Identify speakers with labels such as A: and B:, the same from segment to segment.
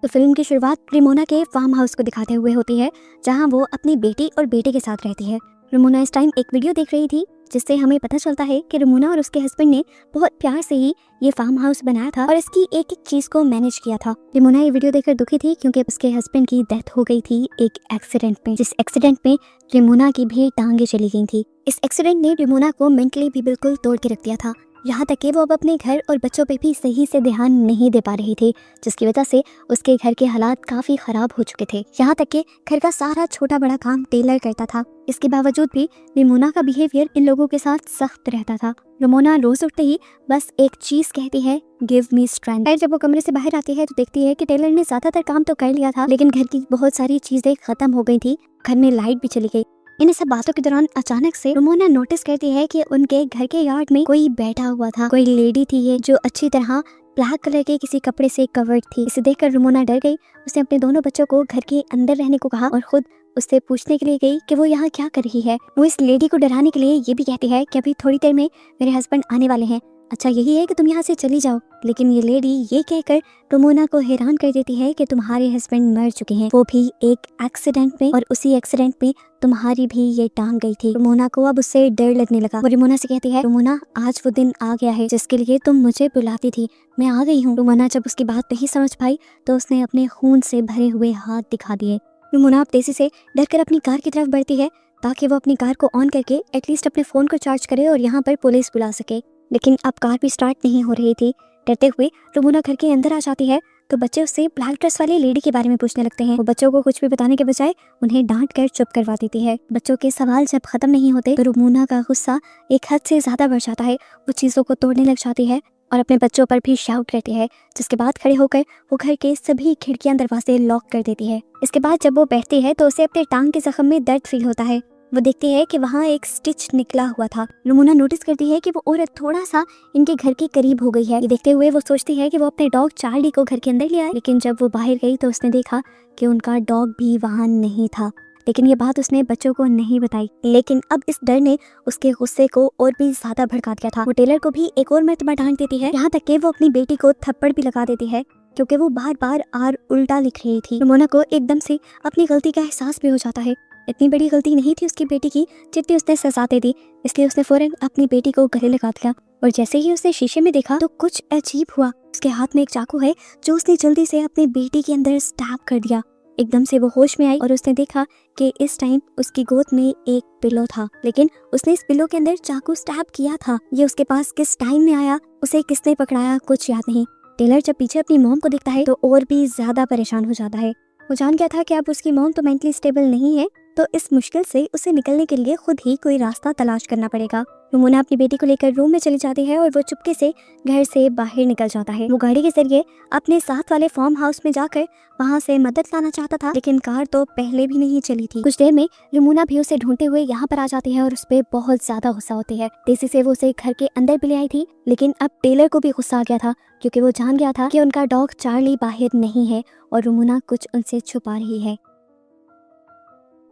A: तो फिल्म की शुरुआत रेमोना के फार्म हाउस को दिखाते हुए होती है, जहां वो अपनी बेटी और बेटे के साथ रहती है। रेमोना इस टाइम एक वीडियो देख रही थी, जिससे हमें पता चलता है कि रेमोना और उसके हस्बैंड ने बहुत प्यार से ही ये फार्म हाउस बनाया था और इसकी एक एक चीज को मैनेज किया था। रेमोना ये वीडियो देखकर दुखी थी, क्योंकि उसके हस्बैंड की डेथ हो गई थी एक एक्सीडेंट में, जिस एक्सीडेंट में रेमोना की भी टांगे चली गई थी। इस एक्सीडेंट ने रेमोना को मेंटली भी बिल्कुल तोड़ के रख दिया था, यहाँ तक कि वो अब अपने घर और बच्चों पे भी सही से ध्यान नहीं दे पा रही थी, जिसकी वजह से उसके घर के हालात काफी खराब हो चुके थे। यहाँ तक कि घर का सारा छोटा बड़ा काम टेलर करता था। इसके बावजूद भी रेमोना का बिहेवियर इन लोगों के साथ सख्त रहता था। रेमोना रोज उठते ही बस एक चीज कहती है, गिव मी स्ट्रेंथ। जब वो कमरे से बाहर आती है तो देखती है कि टेलर ने ज्यादातर काम तो कर लिया था, लेकिन घर की बहुत सारी चीजें खत्म हो गई थी। घर में लाइट भी चली गई। इन सब बातों के दौरान अचानक से रेमोना नोटिस करती है कि उनके घर के यार्ड में कोई बैठा हुआ था। कोई लेडी थी ये, जो अच्छी तरह ब्लैक कलर के किसी कपड़े से कवर्ड थी। इसे देखकर रेमोना डर गई। उसने अपने दोनों बच्चों को घर के अंदर रहने को कहा और खुद उससे पूछने के लिए गई कि वो यहाँ क्या कर रही है। वो इस लेडी को डराने के लिए ये भी कहती है कि अभी थोड़ी देर में मेरे हस्बैंड आने वाले हैं, अच्छा यही है कि तुम यहाँ से चली जाओ। लेकिन ये लेडी ये कहकर रेमोना को हैरान कर देती है कि तुम्हारे हस्बैंड मर चुके हैं, वो भी एक एक्सीडेंट में, और उसी एक्सीडेंट में तुम्हारी भी ये टांग गई थी। रेमोना को अब उससे डर लगने लगा। वो रेमोना से कहती है, रेमोना आज वो दिन आ गया है जिसके लिए तुम मुझे बुलाती थी, मैं आ गई हूँ। रेमोना जब उसकी बात नहीं समझ पाई तो उसने अपने खून से भरे हुए हाथ दिखा दिए। रेमोना अब तेजी से डरकर अपनी कार की तरफ बढ़ती है, ताकि वो अपनी कार को ऑन करके एटलीस्ट अपने फोन को चार्ज करे और यहाँ पर पुलिस बुला सके। लेकिन अब कार भी स्टार्ट नहीं हो रही थी। डरते हुए रेमोना घर के अंदर आ जाती है तो बच्चे उससे ब्लैक ड्रेस वाली लेडी के बारे में पूछने लगते हैं। वो बच्चों को कुछ भी बताने के बजाय उन्हें डांट कर चुप करवा देती है। बच्चों के सवाल जब खत्म नहीं होते तो रेमोना का गुस्सा एक हद से ज्यादा बढ़ जाता है। वो चीजों को तोड़ने लग जाती है और अपने बच्चों पर भी शाउट करती है, जिसके बाद खड़े होकर वो घर के सभी खिड़कियां दरवाजे लॉक कर देती है। इसके बाद जब वो बैठती है तो उसे अपने टांग के जख्म में दर्द फील होता है। वो देखती है कि वहाँ एक स्टिच निकला हुआ था। रेमोना नोटिस करती है कि वो औरत थोड़ा सा इनके घर के करीब हो गई है। ये देखते हुए वो सोचती है कि वो अपने डॉग चार्ली को घर के अंदर ले आए, लेकिन जब वो बाहर गई तो उसने देखा कि उनका डॉग भी वहाँ नहीं था। लेकिन ये बात उसने बच्चों को नहीं बताई। लेकिन अब इस डर ने उसके गुस्से को और भी ज्यादा भड़का दिया था। वो टेलर को भी एक और मर्तबा डांट देती है, यहाँ तक कि वो अपनी बेटी को थप्पड़ भी लगा देती है, क्योंकि वो बार बार आर उल्टा लिख रही थी। रेमोना को एकदम से अपनी गलती का एहसास भी हो जाता है। इतनी बड़ी गलती नहीं थी उसकी बेटी की जितनी उसने सजा दे दी, इसलिए उसने फौरन अपनी बेटी को गले लगा दिया। और जैसे ही उसने शीशे में देखा तो कुछ अजीब हुआ। उसके हाथ में एक चाकू है जो उसने जल्दी से अपनी बेटी के अंदर स्टैब कर दिया। एकदम से वो होश में आई और उसने देखा कि इस टाइम उसकी गोद में एक पिलो था, लेकिन उसने इस पिलो के अंदर चाकू स्टैब किया था। ये उसके पास किस टाइम में आया, उसे किसने पकड़ाया, कुछ याद नहीं। टेलर जब पीछे अपनी मॉम को देखता है तो और भी ज्यादा परेशान हो जाता है। वो जान गया था कि अब उसकी मॉम तो मेंटली स्टेबल नहीं है, तो इस मुश्किल से उसे निकलने के लिए खुद ही कोई रास्ता तलाश करना पड़ेगा। रेमोना अपनी बेटी को लेकर रूम में चली जाती है और वो चुपके से घर से बाहर निकल जाता है। वो गाड़ी के जरिए अपने साथ वाले फार्म हाउस में जाकर वहाँ से मदद लाना चाहता था, लेकिन कार तो पहले भी नहीं चली थी। कुछ देर में रेमोना भी उसे ढूंढते हुए यहाँ पर आ जाती है और उस पर बहुत ज्यादा गुस्सा होती है। तेजी से वो उसे घर के अंदर भी ले आई थी, लेकिन अब टेलर को भी गुस्सा आ गया था, क्योंकि वो जान गया था कि उनका डॉग चार्ली बाहर नहीं है और रेमोना कुछ उनसे छुपा रही है।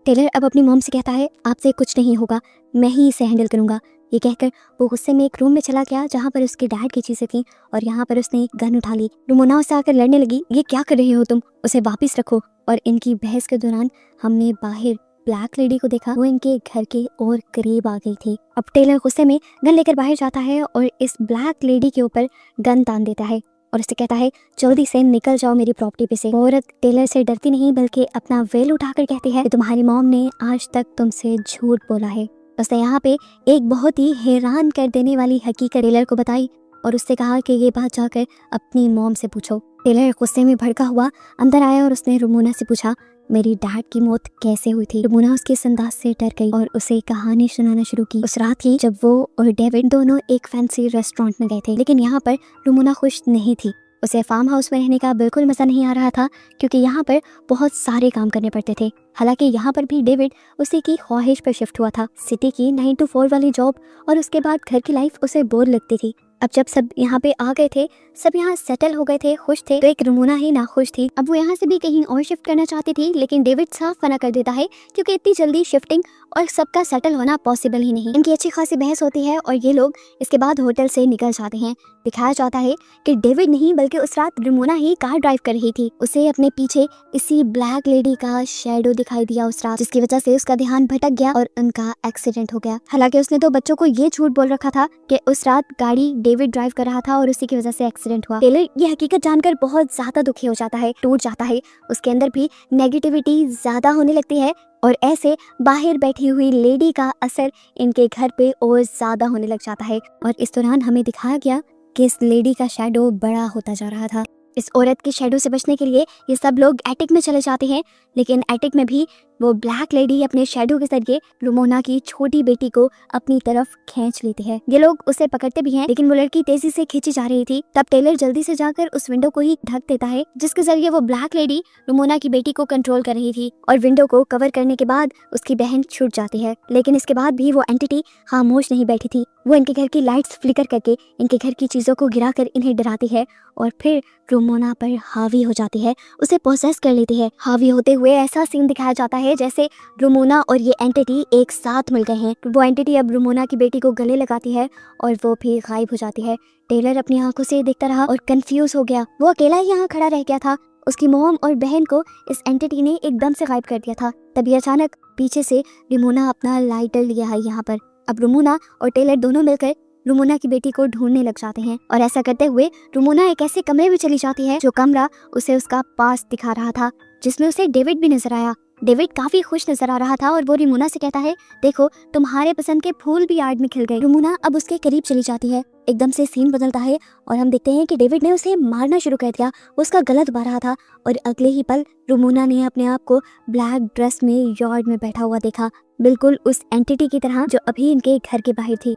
A: टेलर अब अपनी मॉम से कहता है, आपसे कुछ नहीं होगा, मैं ही इसे हैंडल करूंगा। ये कहकर वो गुस्से में एक रूम में चला गया जहाँ पर उसके डैड की चीजें थी, और यहाँ पर उसने एक गन उठा ली। रेमोना उससे आकर लड़ने लगी, ये क्या कर रही हो तुम, उसे वापस रखो। और इनकी बहस के दौरान हमने बाहर ब्लैक लेडी को देखा, वो इनके घर के और करीब आ गई थी। अब टेलर गुस्से में गन लेकर बाहर जाता है और इस ब्लैक लेडी के ऊपर गन तान देता है और उससे कहता है, जल्दी से निकल जाओ मेरी प्रॉपर्टी पे से। औरत टेलर से डरती नहीं बल्कि अपना वेल उठाकर कहती है कि तुम्हारी मॉम ने आज तक तुमसे झूठ बोला है। उसने यहाँ पे एक बहुत ही हैरान कर देने वाली हकीकत टेलर को बताई और उससे कहा कि ये बात जाकर अपनी मॉम से पूछो। टेलर गुस्से में भड़का हुआ अंदर आया और उसने रेमोना से पूछा, मेरी डैड की मौत कैसे हुई थी। रेमोना उसके इस अंदाज से डर गई और उसे कहानी सुनाना शुरू की। उस रात की जब वो और डेविड दोनों एक फैंसी रेस्टोरेंट में गए थे, लेकिन यहाँ पर रेमोना खुश नहीं थी। उसे फार्म हाउस में रहने का बिल्कुल मजा नहीं आ रहा था, क्योंकि यहाँ पर बहुत सारे काम करने पड़ते थे। हालांकि यहाँ पर भी डेविड उसी की ख्वाहिश पर शिफ्ट हुआ था। सिटी की 9 to 4 वाली जॉब और उसके बाद घर की लाइफ उसे बोर लगती थी। अब जब सब यहाँ पे आ गए थे, सब यहाँ सेटल हो गए थे, खुश थे, तो एक रेमोना ही नाखुश थी। अब वो यहाँ से भी कहीं और शिफ्ट करना चाहती थी, लेकिन डेविड साफ मना कर देता है, क्योंकि इतनी जल्दी शिफ्टिंग और सबका सेटल होना पॉसिबल ही नहीं। इनकी अच्छी खासी बहस होती है और ये लोग इसके बाद होटल से निकल जाते हैं। दिखाया जाता है कि डेविड नहीं बल्कि उस रात रमोना ही कार ड्राइव कर रही थी। उसे अपने पीछे इसी ब्लैक लेडी का शैडो दिखाई दिया उस रात, जिसकी वजह से उसका ध्यान भटक गया और उनका एक्सीडेंट हो गया। हालांकि उसने तो बच्चों को ये झूठ बोल रखा था कि उस रात गाड़ी डेविड ड्राइव कर रहा था और उसी की वजह से एक्सीडेंट हुआ। टेलर ये हकीकत जानकर बहुत ज्यादा दुखी हो जाता है, टूट जाता है। उसके अंदर भी नेगेटिविटी ज्यादा होने लगती है और ऐसे बाहर बैठी हुई लेडी का असर इनके घर पे और ज्यादा होने लग जाता है। और इस दौरान हमें दिखाया गया कि इस लेडी का शैडो बड़ा होता जा रहा था। इस औरत के शैडो से बचने के लिए ये सब लोग एटिक में चले जाते हैं, लेकिन एटिक में भी वो ब्लैक लेडी अपने शैडो के जरिए रमोना की छोटी बेटी को अपनी तरफ खींच लेती है। ये लोग उसे पकड़ते भी हैं, लेकिन वो लड़की तेजी से खींची जा रही थी। तब टेलर जल्दी से जाकर उस विंडो को ही ढक देता है, जिसके जरिए वो ब्लैक लेडी रमोना की बेटी को कंट्रोल कर रही थी। और विंडो को कवर करने के बाद उसकी बहन छूट जाती है, लेकिन इसके बाद भी वो एंटिटी खामोश नहीं बैठी थी। वो इनके घर की लाइट्स फ्लिकर करके इनके घर की चीजों को गिराकर इन्हें डराती है और फिर रमोना पर हावी हो जाती है, उसे पोसेस कर लेती है। हावी होते हुए ऐसा सीन दिखाया जाता है जैसे रमोना और ये एंटिटी एक साथ मिल गए हैं। वो एंटिटी अब रमोना की बेटी को गले लगाती है और वो भी गायब हो जाती है। टेलर अपनी आंखों से देखता रहा और कंफ्यूज हो गया। वो अकेला ही यहाँ खड़ा रह गया था। उसकी मोम और बहन को इस एंटिटी ने एकदम से गायब कर दिया था। तभी अचानक पीछे से रमोना अपना लाइटर लिया है यहाँ पर। अब रमोना और टेलर दोनों मिलकर रमोना की बेटी को ढूंढने लग जाते हैं और ऐसा करते हुए रमोना एक ऐसे कमरे में चली जाती है जो कमरा उसे उसका पास दिखा रहा था, जिसमें उसे डेविड भी नजर आया। डेविड काफी खुश नजर आ रहा था और वो रमोना से कहता है, देखो तुम्हारे पसंद के फूल भी यार्ड में खिल गए। रमोना अब उसके करीब चली जाती है। एकदम से सीन बदलता है और हम देखते हैं कि डेविड ने उसे मारना शुरू कर दिया। वो उसका गला दबा रहा था और अगले ही पल रमोना ने अपने आप को ब्लैक ड्रेस में यार्ड में बैठा हुआ देखा, बिल्कुल उस एंटिटी की तरह जो अभी इनके घर के बाहर थी।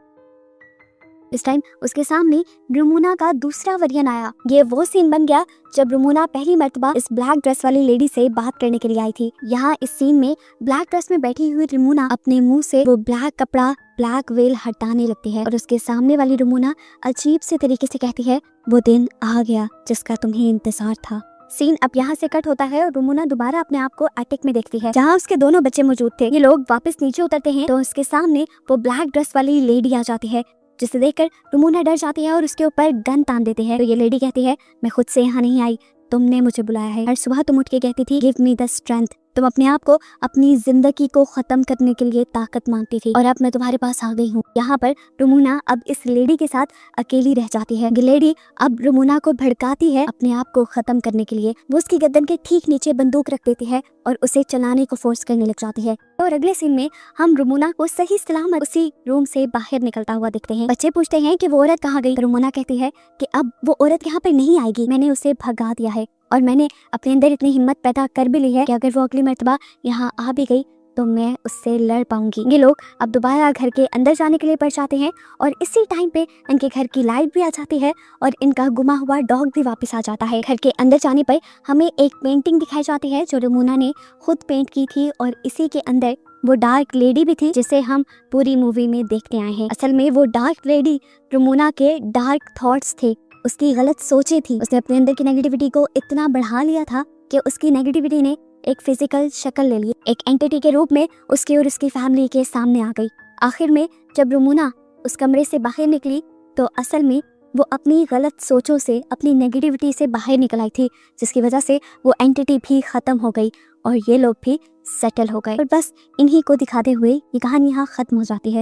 A: इस टाइम उसके सामने रमोना का दूसरा वर्जन आया। ये वो सीन बन गया जब रमोना पहली मर्तबा इस ब्लैक ड्रेस वाली लेडी से बात करने के लिए आई थी। यहाँ इस सीन में ब्लैक ड्रेस में बैठी हुई रमोना अपने मुंह से वो ब्लैक कपड़ा, ब्लैक वेल हटाने लगती है और उसके सामने वाली रमोना अजीब से तरीके से कहती है, वो दिन आ गया जिसका तुम्हें इंतजार था। सीन अब यहाँ से कट होता है और रमोना दोबारा अपने आप को एटिक में देखती है, जहाँ उसके दोनों बच्चे मौजूद थे। ये लोग वापस नीचे उतरते हैं तो उसके सामने वो ब्लैक ड्रेस वाली लेडी आ जाती है, जिसे देखकर रमोना डर जाती है और उसके ऊपर गन तान देते हैं। तो ये लेडी कहती है, मैं खुद से यहाँ नहीं आई, तुमने मुझे बुलाया है। हर सुबह तुम उठ के कहती थी, गिव मी द स्ट्रेंथ। तुम अपने आप को अपनी जिंदगी को खत्म करने के लिए ताकत मांगती थी और अब मैं तुम्हारे पास आ गई हूँ। यहाँ पर रमोना अब इस लेडी के साथ अकेली रह जाती है। लेडी अब रमोना को भड़काती है अपने आप को खत्म करने के लिए। वो उसकी गर्दन के ठीक नीचे बंदूक रख देती है और उसे चलाने को फोर्स करने लग जाती है। और अगले सीन में हम रमोना को सही सलामत उसी रूम से बाहर निकलता हुआ देखते हैं। बच्चे पूछते हैं कि वो औरत कहाँ गई। रमोना कहती है कि अब वो औरत यहाँ पर नहीं आएगी, मैंने उसे भगा दिया है और मैंने अपने अंदर इतनी हिम्मत पैदा कर भी ली है कि अगर वो अगली मर्तबा यहाँ आ भी गई तो मैं उससे लड़ पाऊंगी। ये लोग अब दोबारा घर के अंदर जाने के लिए बढ़ जाते हैं और इसी टाइम पे इनके घर की लाइट भी आ जाती है और इनका गुमा हुआ डॉग भी वापस आ जाता है। घर के अंदर जाने पर हमें एक पेंटिंग दिखाई जाती है जो रमोना ने खुद पेंट की थी और इसी के अंदर वो डार्क लेडी भी थी जिसे हम पूरी मूवी में देखते आए हैं। असल में वो डार्क लेडी रमोना के डार्क थॉट्स थे, उसकी गलत सोचें थी। उसने अपने अंदर की नेगेटिविटी को इतना बढ़ा लिया था कि उसकी नेगेटिविटी ने एक फिजिकल शक्ल ले ली, एक एंटिटी के रूप में उसकी और उसकी फैमिली के सामने आ गई। आखिर में जब रमोना उस कमरे से बाहर निकली तो असल में वो अपनी गलत सोचों से, अपनी नेगेटिविटी से बाहर निकल आई थी, जिसकी वजह से वो एंटिटी भी खत्म हो गई और ये लोग भी सेटल हो गए। और बस इन्हीं को दिखाते हुए ये कहानी यहाँ खत्म हो जाती है।